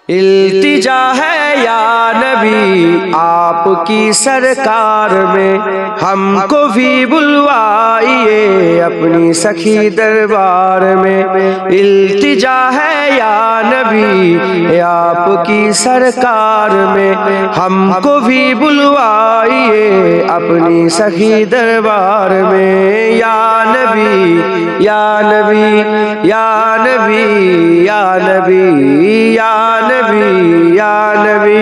التجا ہے یا نبی آپ کی سرکار میں، ہم کو بھی بلوائیے اپنی سخی دربار میں۔ التجا ہے یا نبی آپ کی سرکار میں، ہم کو بھی بلوائیے اپنی سخی دربار میں۔ یا نبی یا نبی یا نبی یا نبی یا نبی یا نبی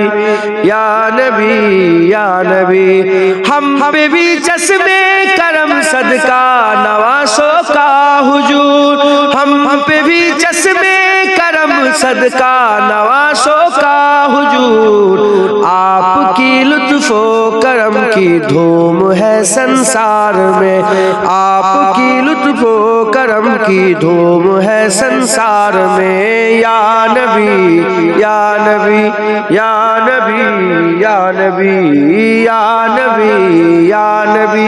یا نبی یا نبی، ہم پہ بھی چشمے کرم صدقہ نواسوں کا حضور، ہم پہ بھی چشمے کرم صدقہ نواسوں کا حضور، آپ کی لطف و کرم کی دھوم ہے سنسار میں، آپ کی لطف و کرم کی دھوم ہے سنسار میں۔ یا نبی یا نبی یا نبی یا نبی یا نبی یا نبی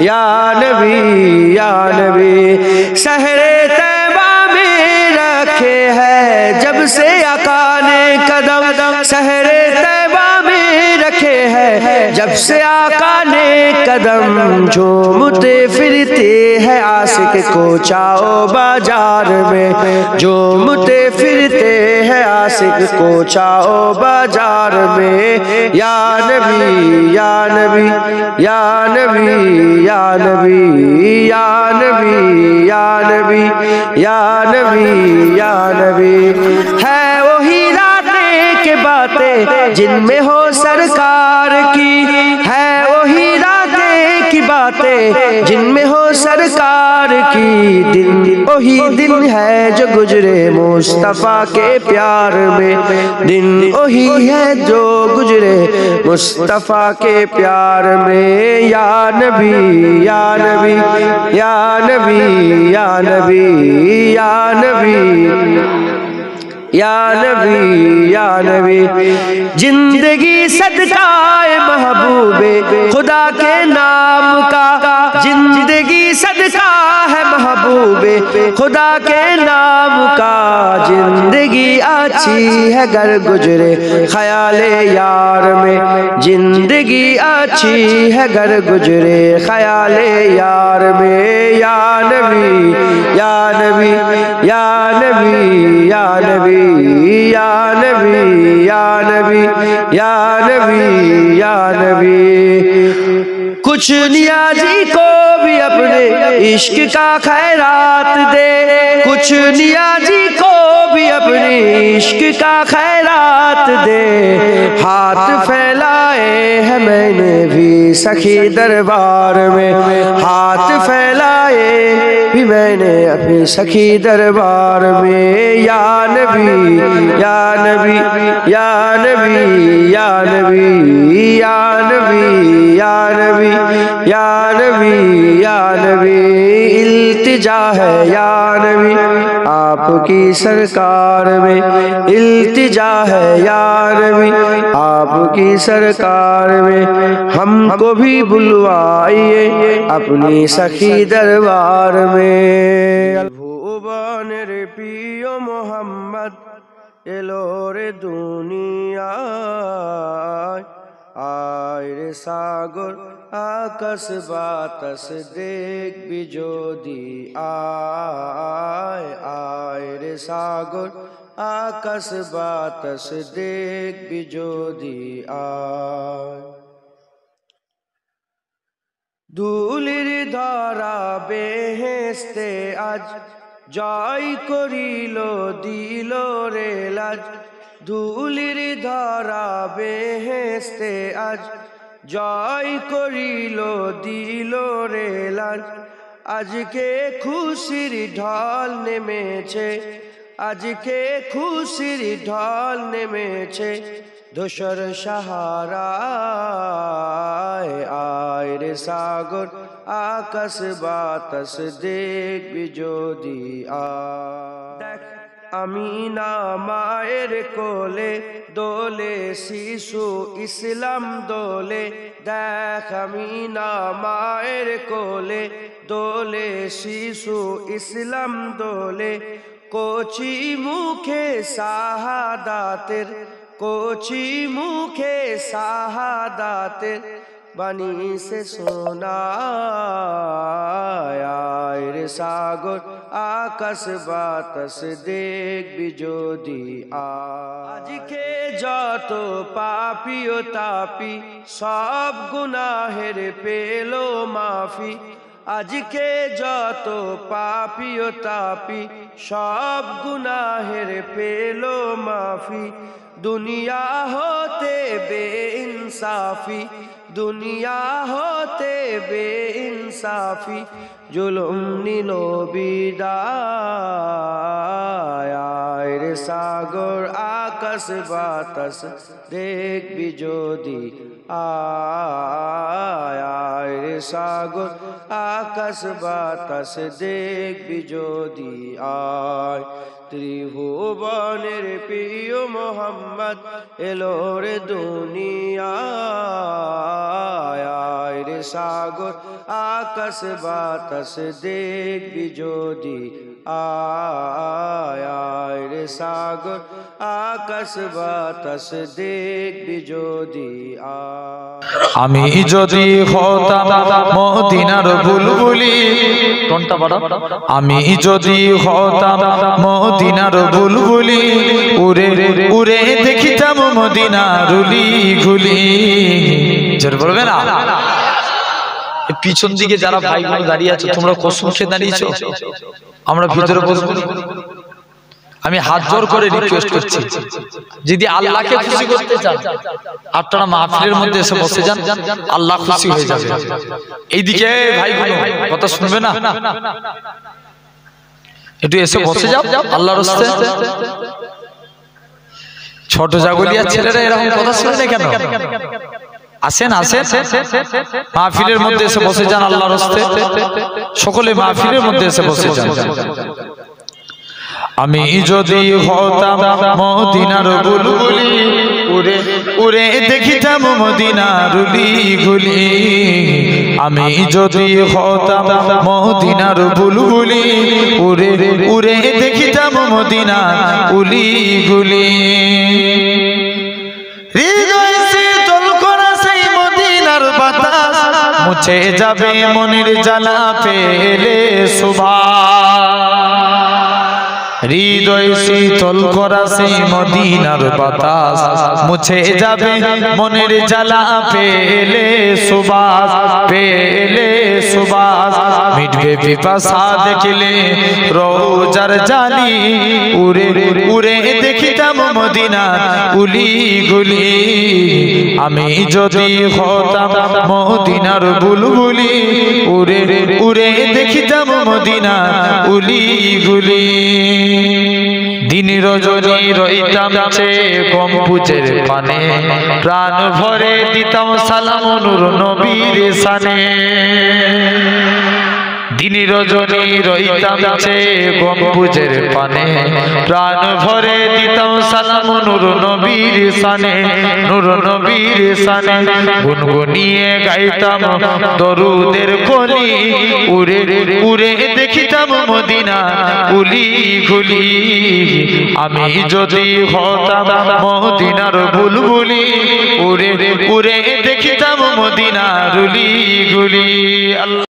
یا نبی یا نبی، شہر طیبہ میں رکھے ہے جب سے آقا نے قدم، شہر طیبہ میں رکھے ہے جب سے آقا نے قدم، جھومتے پھرتے ہیں عاشق کوچہ و بازار میں، جھومتے پھرتے ہیں عاشق کوچہ و بازار میں۔ یا نبی یا نبی یا نبی یا نبی یا نبی یا نبی یا نبی یا نبی، ہے وہی راتیں کہ باتیں جن میں ہو سرکار کی، ہے وہی راتیں کی باتیں جن میں ہو سرکار کی، دن وہی دن ہے جو گزرے مصطفیٰ کے پیار میں، دن وہی ہے جو گزرے مصطفیٰ کے پیار میں۔ یا نبی یا نبی یا نبی یا نبی یا نبی یا نبی یا نبی، زندگی صدقہ محبوب خدا کے نام کا، زندگی صدقہ ہے محبوب خدا کے نام کا، زندگی اچھی ہے گر گزرے خیال یار میں، زندگی اچھی ہے گر گزرے خیال یار میں۔ یا نبی یا نبی یا نبی یا نبی یا نبی یا نبی یا نبی یا نبی، کچھ نیازی کو بھی اپنے عشق کا خیرات دے، کچھ نیازی کو بھی اپنے عشق کا خیرات دے، ہاتھ پھیلائے ہیں میں نے بھی سخی دربار میں، ہاتھ پھیلائے بھی میں نے اپنی سخی دربار میں۔ یا نبی یا نبی یا نبی یا نبی یا نبی یا نبی یا نبی یا نبی، التجا ہے یا نبی آپ کی سرکار میں، التجا ہے یا نبی آپ کی سرکار میں، ہم کو بھی بلوائیے اپنی سخی دربار میں۔ ভুবনের প্রিয় মোহাম্মদ এলো রে দুনিয়ায়, আয় রে সাগর আকাশ বাতাস দেখবি যদি আয়, আয় রে সাগর আকাশ বাতাস দেখবি যদি আয়। ধুলির ধরা বেহেশতে আজ জয় করিল দিল রে লাজ, ধুলির ধরা বেহেশতে আজ জয় করিল দিল রে লাজ, আজকে খুশির ঢল নেমেছে, আজকে খুশির ঢল নেমেছে ধূসর সাহারায়, আয় রে সাগর আকাশ বাতাস দেখবি যদি আয়। আমিনা মায়ের কোলে দোলে শিশু ইসলাম দোলে, দেখ আমিনা মায়ের কোলে দোলে শিশু ইসলাম দোলে, কচি মুখে শাহাদাতের, কচি মুখে শাহাদাতের বাণী সে শোনায় রে সাগর আকাশ বাতাস দেখবি যদি আজকে যত পাপী ও তাপি সব গুনাহের পেলো মাফি, আজকে যত পাপী ও তাপি সব গুনাহের পেলো মাফি। দুনিয়া হতে বেইনসাফি, দুনিয়া হতে বেইনসাফি জুলুম নিল বিদায় রে সাগর আকাশ বাতাস দেখবি যদি আয় রে সাগর আকাশ বাতাস দেখবি যদি আয়। ত্রিভুবনের প্রিয় মোহাম্মদ এলো রে দুনিয়ায় রে সাগর আকাশ বাতাস দেখবি যদি আয় রে সাগর আকাশ বাতাস দেখবি যদি আমি যদি হতাম মদিনার বুলবুলি, আমি যদি হতাম মদিনার বুলবুলি, উড়ে উড়ে দেখিতাম মদিনার উলি গুলি। জোরে বলবে না? পিছন দিকে যারা ভাইগুলো দাঁড়িয়ে আছে তোমরা কসম খেয়ে দাঁড়িয়েছো, আমরা ভিতরে বসবো। আমি হাত জোর করে রিকোয়েস্ট করছি, যদি আল্লাহকে খুশি করতে চান আপনারা মাহফিলের মধ্যে এসে বসে যান, আল্লাহ খুশি হয়ে যাবে। এইদিকে ভাইগুলো কথা শুনবে না, একটু এসে বসে যাও আল্লাহর রাস্তায়। ছোট জাগলিয়া ছেলেরা এরকম কথা শুনে না কেন? আসেন আসেন মাহফিলের মধ্যে এসে বসে যান আল্লাহর রাস্তায়, সকলে মাহফিলের মধ্যে এসে বসে যান। আমি যদি হতাম মদিনার বুলবুলি, উড়ে উড়ে দেখিতাম মদিনার উলি গুলি। আমি যদি হতাম মদিনার বুলবুলি, উড়ে উড়ে দেখিতাম মদিনার উলি গুলি। হৃদয় শীতল করা সেই মদিনার বাতাস মুছে যাবে মনের জ্বালা পেলে সুবহান। হৃদয় শীতল করা সেই মদিনার বাতাস মুছে যাবে মনের জ্বালা পেলে সুবাস, পেলে সুবাস। মিটবে পিপাসা দেখলে রোজার জালি, উড়ে উড়ে দেখিতাম মদিনার উলি গুলি। আমি যদি হতাম মদিনার বুলবুলি, উড়ে উড়ে দেখিতাম মদিনার উলি গুলি। দিন রজনী রইতাম চেয়ে গম্বুজের পানে, প্রাণ ভরে দিতাম সালাম নূর নবীর শানে। দিন রজনী রইতাম চেয়ে গম্বুজের পানে, প্রাণ ভরে দিতাম সালাম নূর নবীর শানে, নূর নবীর শানে। গুনগুনিয়ে গাইতাম দরুদের কলি, উড়ে উড়ে দেখিতাম মদিনা উলি গুলি। আমি যদি হতাম মদিনার বুলবুলি, উড়ে উড়ে দেখিতাম মদিনার উলি গুলি। আল্লাহ।